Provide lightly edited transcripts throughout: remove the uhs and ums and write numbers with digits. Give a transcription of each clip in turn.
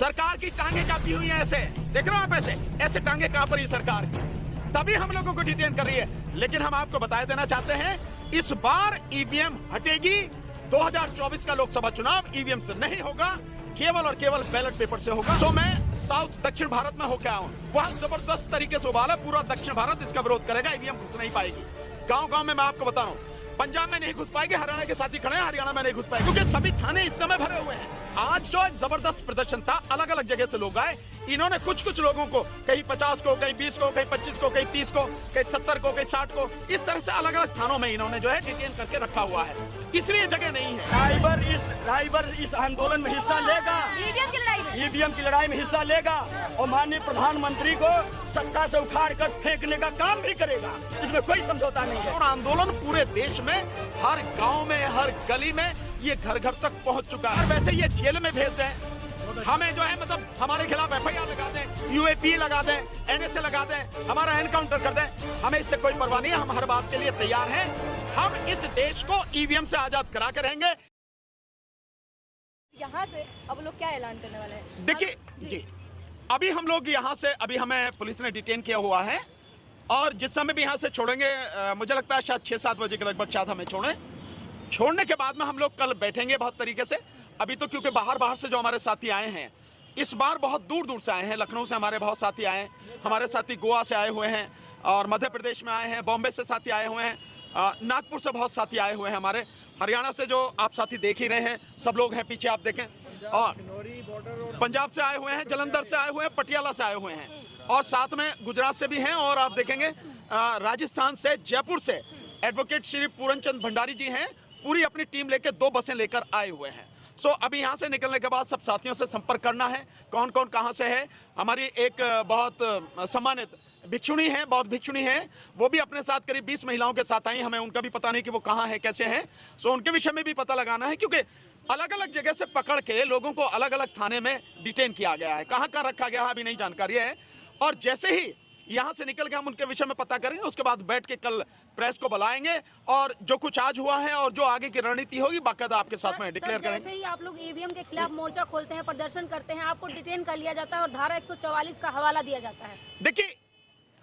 सरकार की टांगे कांपी हुई है, ऐसे देख रहे हो आप, ऐसे ऐसे टांगे कांप रही सरकार, तभी हम लोगों को डिटेन कर रही है। लेकिन हम आपको बता देना चाहते हैं, इस बार ईवीएम हटेगी। 2024 का लोकसभा चुनाव ईवीएम से नहीं होगा, केवल और केवल बैलेट पेपर से होगा। सो मैं साउथ दक्षिण भारत में होकर आया हूँ, वहाँ जबरदस्त तरीके से उबाला, पूरा दक्षिण भारत इसका विरोध करेगा, ईवीएम घुस नहीं पाएगी। गांव गांव में मैं आपको बता रहा हूँ, पंजाब में नहीं घुस पाएगी, हरियाणा के साथी खड़े हैं, हरियाणा में नहीं घुस पाएगी, क्योंकि सभी थाने इस समय भरे हुए हैं। आज जो एक जबरदस्त प्रदर्शन था, अलग अलग जगह से लोग आए, इन्होंने कुछ लोगों को, कहीं 50 को, कहीं 20 को, कहीं 25 को, कहीं 30 को, कहीं 70 को, कहीं 60 को, इस तरह से अलग अलग थानों में इन्होंने जो है डिटेन करके रखा हुआ है, इसलिए जगह नहीं है। ड्राइवर इस आंदोलन में हिस्सा लेगा, ईवीएम की लड़ाई में हिस्सा लेगा और माननीय प्रधानमंत्री को सत्ता से उखाड़ कर फेंकने का काम भी करेगा, इसमें कोई समझौता नहीं है। और आंदोलन पूरे देश में, हर गांव में, हर गली में, ये घर घर तक पहुंच चुका है। वैसे ये जेल में भेज दें, हमें जो है मतलब हमारे खिलाफ एफआईआर लगा दें, यूएपी लगा दें, एनएसए लगा दें, हमारा एनकाउंटर कर दें, हमें इससे कोई परवाह नहीं है। हम हर बात के लिए तैयार हैं। हम इस देश को ईवीएम से आजाद करा के रहेंगे। यहाँ से अब लोग क्या ऐलान करने वाले हैं? देखिए जी, अभी हम लोग यहाँ से, अभी हमें पुलिस ने डिटेन किया हुआ है और जिस समय भी यहाँ से छोड़ेंगे, मुझे लगता है शायद 6-7 बजे के लगभग शायद हमें छोड़ने के बाद में हम लोग कल बैठेंगे बहुत तरीके से। अभी तो क्योंकि बाहर से जो हमारे साथी आए हैं, इस बार बहुत दूर से आए हैं, लखनऊ से हमारे बहुत साथी आए हैं, हमारे साथी गोवा से आए हुए हैं और मध्य प्रदेश में आए हैं, बॉम्बे से साथी आए हुए हैं, नागपुर से बहुत साथी आए हुए हैं, हमारे हरियाणा से जो आप साथी देख ही रहे हैं, सब लोग हैं पीछे आप देखें, और पंजाब से आए हुए हैं, जलंधर से आए हुए हैं, पटियाला से आए हुए हैं और साथ में गुजरात से भी हैं और आप देखेंगे राजस्थान से, जयपुर से एडवोकेट श्री पूरनचंद भंडारी जी हैं, पूरी अपनी टीम लेकर 2 बसें लेकर आए हुए हैं। सो अभी यहाँ से निकलने के बाद सब साथियों से संपर्क करना है, कौन कौन कहाँ से है। हमारी एक बहुत सम्मानित भिक्षुणी है, बौद्ध भिक्षुणी है, वो भी अपने साथ करीब 20 महिलाओं के साथ आई, हमें उनका भी पता नहीं कि वो कहाँ है, कैसे हैं। सो उनके विषय में भी पता लगाना है, क्योंकि अलग अलग जगह से पकड़ के लोगों को अलग अलग थाने में डिटेन किया गया है, कहाँ कहाँ रखा गया है अभी नहीं जानकारी है। और जैसे ही यहाँ से निकल के हम उनके विषय में पता करेंगे, उसके बाद बैठ के कल प्रेस को बुलाएंगे और जो कुछ आज हुआ है और जो आगे की रणनीति होगी बाकायदा आपके साथ में डिक्लेयर करेंगे। जैसे ही आप लोग ईवीएम के खिलाफ मोर्चा खोलते हैं, प्रदर्शन करते हैं, आपको डिटेन कर लिया जाता है और धारा 144 का हवाला दिया जाता है। देखिए,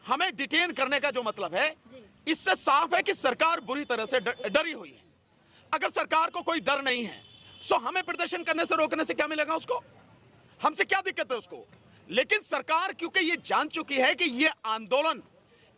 हमें डिटेन करने का जो मतलब है, इससे साफ है कि सरकार बुरी तरह से डरी हुई है। अगर सरकार को कोई डर नहीं है, सो हमें प्रदर्शन करने से रोकने से क्या मिलेगा उसको, हमसे क्या दिक्कत है उसको। लेकिन सरकार क्योंकि ये जान चुकी है कि ये आंदोलन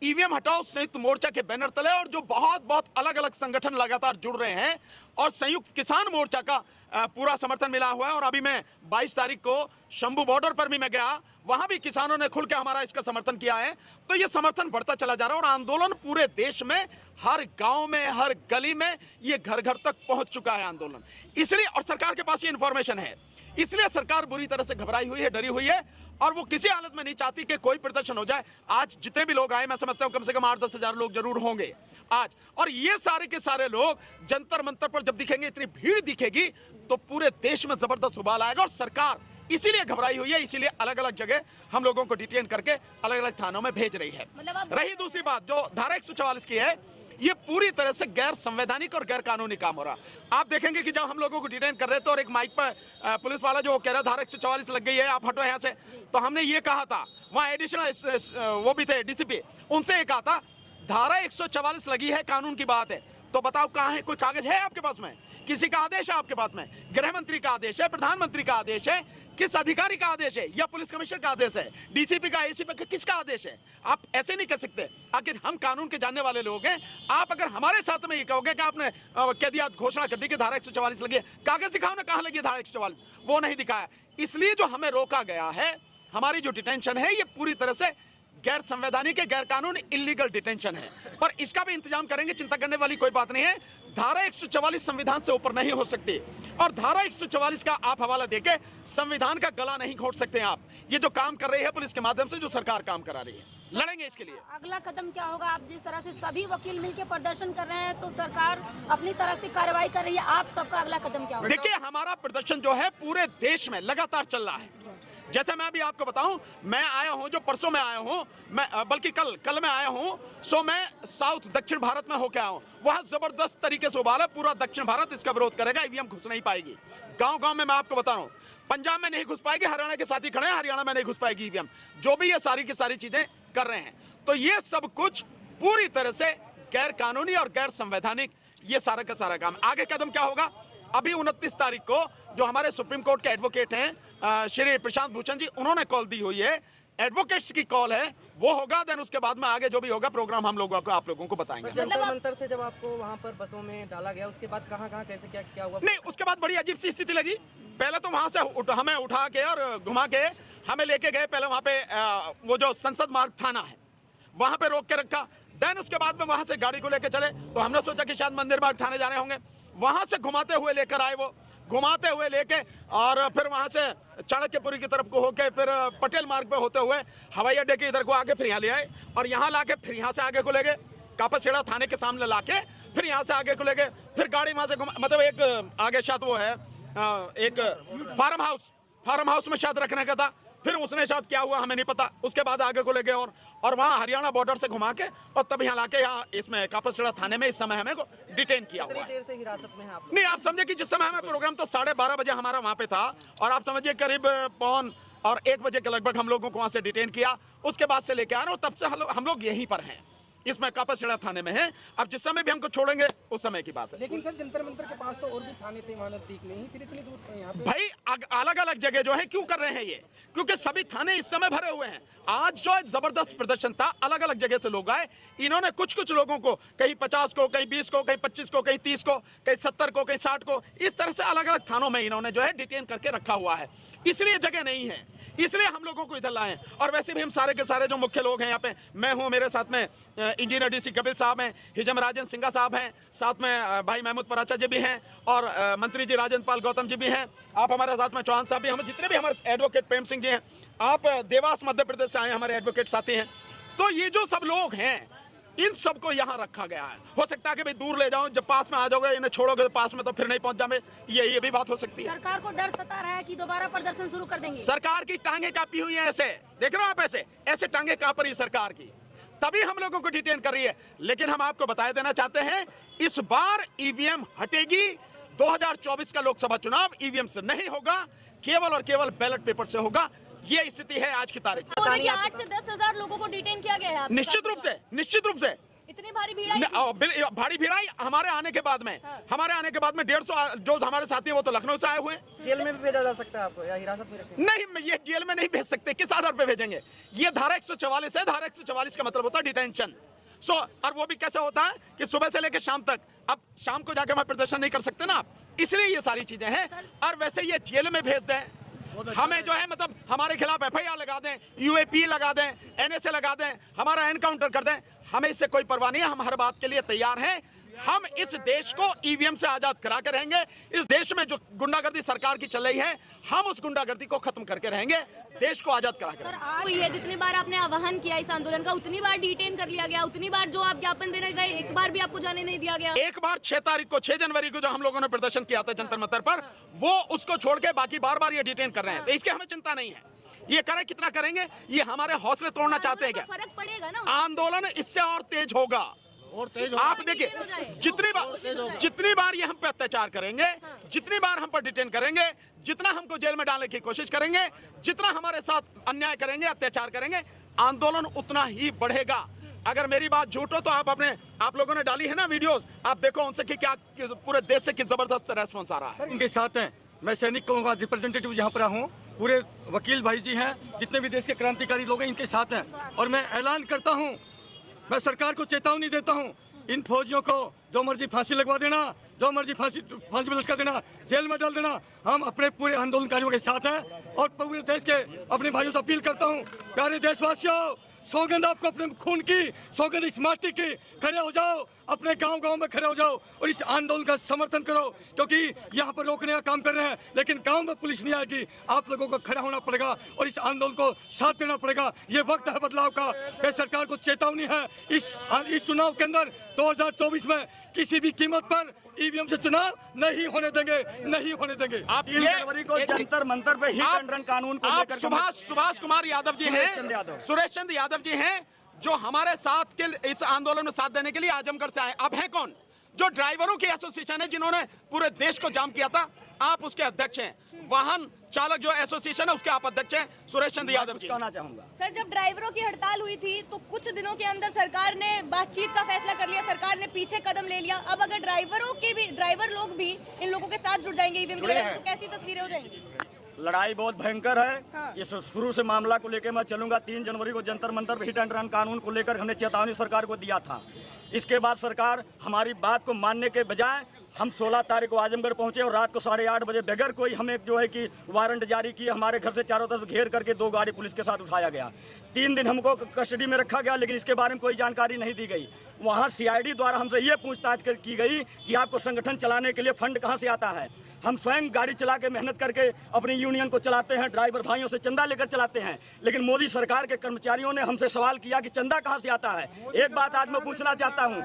ईवीएम हटाओ संयुक्त मोर्चा के बैनर तले, और जो बहुत अलग अलग संगठन लगातार जुड़ रहे हैं और संयुक्त किसान मोर्चा का पूरा समर्थन मिला हुआ है। और अभी मैं 22 तारीख को शंभू बॉर्डर पर भी मैं गया, वहां भी किसानों ने खुल के हमारा इसका समर्थन किया है। तो ये समर्थन बढ़ता चला जा रहा है और आंदोलन पूरे देश में, हर गांव में, हर गली में, ये घर घर तक पहुंच चुका है आंदोलन। इसलिए, और सरकार के पास ये इंफॉर्मेशन है, इसलिए सरकार बुरी तरह से घबराई हुई है, डरी हुई है और वो किसी हालत में नहीं चाहती कि कोई प्रदर्शन हो जाए। आज जितने भी लोग आए, मैं समझता हूं कम से कम 8-10 हजार लोग जरूर होंगे आज, और ये सारे के सारे लोग जंतर मंतर पर जब दिखेंगे, इतनी भीड़ दिखेगी तो पूरे देश में जबरदस्त उबाल आएगा। और सरकार इसीलिए घबराई हुई है, इसीलिए अलग अलग जगह हम लोगों को डिटेन करके अलग अलग थानों में भेज रही है। रही दूसरी बात, जो धारा 144 की है, ये पूरी तरह से गैर संवैधानिक और गैर कानूनी काम हो रहा। आप देखेंगे कि जब हम लोगों को डिटेन कर रहे थे और एक माइक पर पुलिस वाला जो कह रहा धारा 144 लग गई है, आप हटो यहाँ से, तो हमने ये कहा था, वहाँ एडिशनल वो भी थे डीसीपी, उनसे ये कहा था धारा 144 लगी है, कानून की बात है, तो बताओ कहाँ है, कोई कागज है आपके पास में, किसी का आदेश है आपके पास में, गृह मंत्री का आदेश है, प्रधानमंत्री का आदेश है, किस अधिकारी का आदेश है, या पुलिस कमिश्नर का आदेश है, डीसीपी का, एसीपी का, किसका आदेश है? आप ऐसे नहीं कह सकते। आखिर हम कानून के जानने वाले लोग हैं। आप अगर हमारे साथ में ये कहोगे कि आपने कह दिया, घोषणा कर दी कि धारा 144 लगी है, कागज दिखाओ ना, कहाँ लगी है धारा 144, वो नहीं दिखाया। इसलिए जो हमें रोका गया है, हमारी जो डिटेंशन है, ये पूरी तरह से गैर संवैधानिक, गैर कानूनी, इलीगल डिटेंशन है, पर इसका भी इंतजाम करेंगे, चिंता करने वाली कोई बात नहीं है। धारा 144 संविधान से ऊपर नहीं हो सकती और धारा 144 का आप हवाला देके संविधान का गला नहीं घोट सकते आप। ये जो काम कर रही है पुलिस के माध्यम से, जो सरकार काम करा रही है, लड़ेंगे इसके लिए। अगला कदम क्या होगा? आप जिस तरह से सभी वकील मिलकर प्रदर्शन कर रहे हैं, तो सरकार अपनी तरह से कार्रवाई कर रही है, आप सबका अगला कदम क्या होगा? देखिए, हमारा प्रदर्शन जो है पूरे देश में लगातार चल रहा है, जैसे मैं अभी आपको बताऊं, मैं आया हूं, जो परसों में आया हूं, मैं बल्कि कल मैं आया हूं, सो मैं साउथ दक्षिण भारत में होके आया हूं। वहां जबरदस्त तरीके से उबाल है, पूरा दक्षिण भारत इसका विरोध करेगा, ईवीएम घुस नहीं पाएगी। गांव-गांव में मैं आपको बता रहा हूं, पंजाब में नहीं घुस पाएगी, हरियाणा के साथ ही खड़े हैं, हरियाणा में नहीं घुस पाएगी ईवीएम। जो भी ये सारी की सारी चीजें कर रहे हैं, तो ये सब कुछ पूरी तरह से गैर कानूनी और गैर संवैधानिक ये सारा का सारा काम। आगे कदम क्या होगा? अभी 29 तारीख को जो हमारे सुप्रीम कोर्ट के एडवोकेट हैं श्री प्रशांत भूषण जी, उन्होंने कॉल दी हुई है, एडवोकेट्स की कॉल है, वो होगा। देन उसके बाद में आगे जो भी होगा प्रोग्राम हम लोगों को आप लोगों को बताएंगे। जंतर मंतर से जब आपको वहाँ पर बसों में डाला गया, उसके बाद कहाँ कैसे क्या हुआ? नहीं, उसके बाद बड़ी अजीब सी स्थिति लगी। पहले तो वहां से हमें उठा के और घुमा के हमें लेके गए, पहले वहां पे वो जो संसद मार्ग थाना है वहां पे रोक के रखा। देन उसके बाद में वहां से गाड़ी को लेके चले, तो हमने सोचा कि शायद मंदिर मार्ग थाने जाने होंगे, वहां से घुमाते हुए लेकर आए, वो घुमाते हुए लेके, और फिर वहां से चाणक्यपुरी की तरफ को होके फिर पटेल मार्ग पे होते हुए हवाई अड्डे के इधर को आके फिर यहाँ ले आए, और यहाँ लाके फिर यहाँ से आगे को ले गए, कापासेड़ा थाने के सामने लाके फिर यहाँ से आगे को ले गए, फिर गाड़ी वहां से मतलब एक आगे शायद वो है एक फार्म हाउस में शायद रखने का था, फिर उसने शायद क्या हुआ हमें नहीं पता, उसके बाद आगे को ले गए और वहाँ हरियाणा बॉर्डर से घुमा के और तब यहाँ लाके यहाँ इसमें कापासेड़ा थाने में इस समय हमें को डिटेन किया हुआ है। देर से हिरासत में है आप? नहीं, आप समझे कि जिस समय हमें प्रोग्राम तो 12:30 बजे हमारा वहाँ पे था, और आप समझिए करीब 1 बजे के लगभग हम लोगों को वहाँ से डिटेन किया। उसके बाद से लेके आ रहे हो, तब से हम लोग यहीं पर हैं, इसमें कापासेड़ा थाने में है। अब जिस समय भी हमको छोड़ेंगे उस समय की बात है। लेकिन सर जंतर मंतर के पास तो और भी थाने थे वहाँ नजदीक में ही, फिर इतनी दूर यहाँ पे? भाई अलग अलग जगह जो है क्यों कर रहे हैं ये? क्योंकि सभी थाने इस समय भरे हुए हैं। आज जो जबरदस्त प्रदर्शन था, अलग अलग जगह से लोग आए, इन्होंने कुछ लोगों को, कहीं 50 को, कहीं 20 को, कहीं 25 को, कहीं 30 को, कहीं 70 को, कहीं 60 को, इस तरह से अलग अलग थानों में इन्होंने जो है डिटेन करके रखा हुआ है। इसलिए जगह नहीं है, इसलिए हम लोगों को इधर लाए। और वैसे भी हम सारे के सारे जो मुख्य लोग हैं यहाँ पे, मैं हूँ, मेरे साथ में इंजीनियर डीसी कपिल साहब हैं, हिजम राजन सिंघा साहब हैं, साथ में भाई महमूद पराचा जी भी हैं, और मंत्री जी राजेंद्र पाल गौतम जी भी हैं, आप हमारे साथ में चौहान साहब भी, हम जितने भी हमारे एडवोकेट प्रेम सिंह जी हैं, आप देवास मध्य प्रदेश से आए हमारे एडवोकेट साथी हैं। तो ये जो सब लोग हैं, इन सबको यहाँ रखा गया है। हो सकता है कि भाई दूर ले जाओ, जब पास में आ जाओगे, इन्हें छोड़ोगे तो पास में तो फिर नहीं पहुंच जाओगे, ये भी बात हो सकती है। सरकार को डर सता रहा है कि दोबारा प्रदर्शन शुरू कर देंगे। सरकार की टांगे कापी हुई है, ऐसे देख रहे हो आप, ऐसे टांगे कांप रही सरकार की, तभी हम लोगों को डिटेन कर रही है। लेकिन हम आपको बता देना चाहते हैं, इस बार ईवीएम हटेगी। 2024 का लोकसभा चुनाव ईवीएम से नहीं होगा, केवल और केवल बैलेट पेपर से होगा। ये स्थिति है आज की तारीख में। 8 से 10,000 लोगों को डिटेन किया गया है। निश्चित रूप से इतनी भारी भीड़ भारी भीड़ आई हमारे आने के बाद में। हमारे आने के बाद में 150 जो हमारे साथी है वो तो लखनऊ से आए हुए हैं। जेल में भी भेजा जा सकता है आपको, या हिरासत में रखेंगे? नहीं, ये जेल में नहीं भेज सकते। किस आधार पे भेजेंगे? ये धारा 144 है। धारा 144 का मतलब होता है डिटेंशन। और वो भी कैसे होता है कि सुबह से लेकर शाम तक। अब शाम को जाके हम प्रदर्शन नहीं कर सकते ना आप, इसलिए ये सारी चीजें हैं। और वैसे ये जेल में भेज दें, हमें जो है मतलब हमारे खिलाफ FIR लगा दें, UAP लगा दें, NSA लगा दें, हमारा एनकाउंटर कर दें, हमें इससे कोई परवाह नहीं है। हम हर बात के लिए तैयार हैं। हम इस देश को ईवीएम से आजाद करा के रहेंगे। इस देश में जो गुंडागर्दी सरकार की चल रही है, हम उस गुंडागर्दी को खत्म करके रहेंगे, देश को आजाद करा के रहेंगे। है जितनी बार आपने आह्वान किया इस आंदोलन का, उतनी बार डिटेन कर लिया गया, उतनी बार जो आप ज्ञापन देने गए, एक बार भी आपको जाने नहीं दिया गया। एक बार 6 जनवरी को जो हम लोगों ने प्रदर्शन किया था जंतर मंतर पर, वो उसको छोड़ के बाकी बार ये डिटेन कर रहे हैं। तो इसकी हमें चिंता नहीं है। ये करें, कितना करेंगे, ये हमारे हौसले तोड़ना चाहते हैं क्या? फर्क पड़ेगा ना, आंदोलन इससे और तेज होगा। आप देखिए, जितनी बार ये हम पे अत्याचार करेंगे, जितनी बार हम पर डिटेन करेंगे, जितना हमको जेल में डालने की कोशिश करेंगे, जितना हमारे साथ अन्याय करेंगे, अत्याचार करेंगे, आंदोलन उतना ही बढ़ेगा। अगर मेरी बात झूठ हो तो आप लोगों ने डाली है ना वीडियोस, आप देखो उनसे कि क्या पूरे देश से किस जबरदस्त रेस्पॉन्स आ रहा है। इनके साथ हैं, मैं सैनिकों का रिप्रेजेंटेटिव यहाँ पर हूँ, पूरे वकील भाई जी हैं, जितने भी देश के क्रांतिकारी लोग हैं इनके साथ हैं। और मैं ऐलान करता हूँ, मैं सरकार को चेतावनी देता हूँ, इन फौजियों को जो मर्जी फांसी लगवा देना, जो मर्जी फांसी पर लटका देना, जेल में डाल देना, हम अपने पूरे आंदोलनकारियों के साथ हैं। और पूरे देश के अपने भाइयों से अपील करता हूँ, प्यारे देशवासियों, सौगंध आपको अपने खून की, सौगंध इस माटी की। खड़े हो जाओ, अपने गांव-गांव में खड़े हो जाओ और इस आंदोलन का समर्थन करो, क्योंकि यहाँ पर रोकने का काम कर रहे हैं लेकिन गांव में पुलिस नहीं आएगी। आप लोगों को खड़ा होना पड़ेगा और इस आंदोलन को साथ देना पड़ेगा। ये वक्त है बदलाव का। ये सरकार को चेतावनी है, इस चुनाव के अंदर 2024 में किसी भी कीमत पर ईवीएम से चुनाव नहीं होने देंगे, नहीं होने देंगे। आप 3 जनवरी को जंतर मंतर पे हिट एंड रन कानून को आप लेकर सुभाष कुमार यादव जी हैं, सुरेश चंद्र यादव जी हैं, जो हमारे साथ के इस आंदोलन में साथ देने के लिए आजमगढ़ से आए। अब है कौन? जो ड्राइवरों की एसोसिएशन है, जिन्होंने पूरे देश को जाम किया था, आप उसके अध्यक्ष हैं। वाहन चालक जो एसोसिएशन है उसके आप अध्यक्ष हैं, सुरेश चंद्र यादव जी। कहना चाहूंगा सर, जब ड्राइवरों की हड़ताल हुई थी तो कुछ दिनों के अंदर सरकार ने बातचीत का फैसला कर लिया, सरकार ने पीछे कदम ले लिया। अब अगर ड्राइवर लोग भी इन लोगों के साथ जुड़ जाएंगे ईवीएम की लड़ाई में, तो कैसी तस्वीरें हो जाएंगी? लड़ाई बहुत भयंकर है। हाँ। इस शुरू से मामला को लेकर मैं चलूंगा। 3 जनवरी को जंतर मंतर पर हिट एंड रन कानून को लेकर हमने चेतावनी सरकार को दिया था। इसके बाद सरकार हमारी बात को मानने के बजाय हम 16 तारीख को आजमगढ़ पहुंचे और रात को 8:30 बजे बगैर कोई हमें जो है कि वारंट जारी किए हमारे घर से चारों तरफ घेर करके 2 गाड़ी पुलिस के साथ उठाया गया। 3 दिन हमको कस्टडी में रखा गया, लेकिन इसके बारे में कोई जानकारी नहीं दी गई। वहाँ CID द्वारा हमसे ये पूछताछ की गई कि आपको संगठन चलाने के लिए फंड कहाँ से आता है। हम स्वयं गाड़ी चला के मेहनत करके अपनी यूनियन को चलाते हैं, ड्राइवर भाइयों से चंदा लेकर चलाते हैं, लेकिन मोदी सरकार के कर्मचारियों ने हमसे सवाल किया कि चंदा कहां से आता है। एक बात आज मैं पूछना चाहता हूं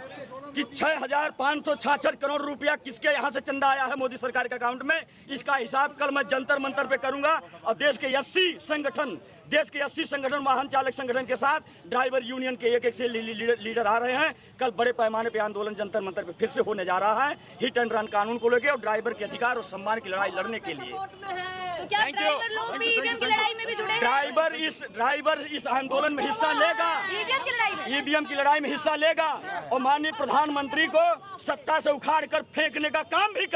कि 6,566 करोड़ रुपया किसके यहां से चंदा आया है मोदी सरकार के अकाउंट में। इसका हिसाब कल मैं जंतर मंतर पे करूंगा और देश के 80 संगठन वाहन चालक संगठन के साथ ड्राइवर यूनियन के एक से लीडर आ रहे हैं। कल बड़े पैमाने पे आंदोलन जंतर मंतर पे फिर से होने जा रहा है, हिट एंड रन कानून को लेकर और ड्राइवर के अधिकार और सम्मान की लड़ाई लड़ने के लिए। तो क्या ड्राइवर लोग भी ईवीएम की लड़ाई में भी जुड़े? ड्राइवर इस आंदोलन में हिस्सा लेगा, ईवीएम की लड़ाई में, ईवीएम की लड़ाई में हिस्सा लेगा और माननीय प्रधानमंत्री को सत्ता से उखाड़ कर फेंकने का काम भी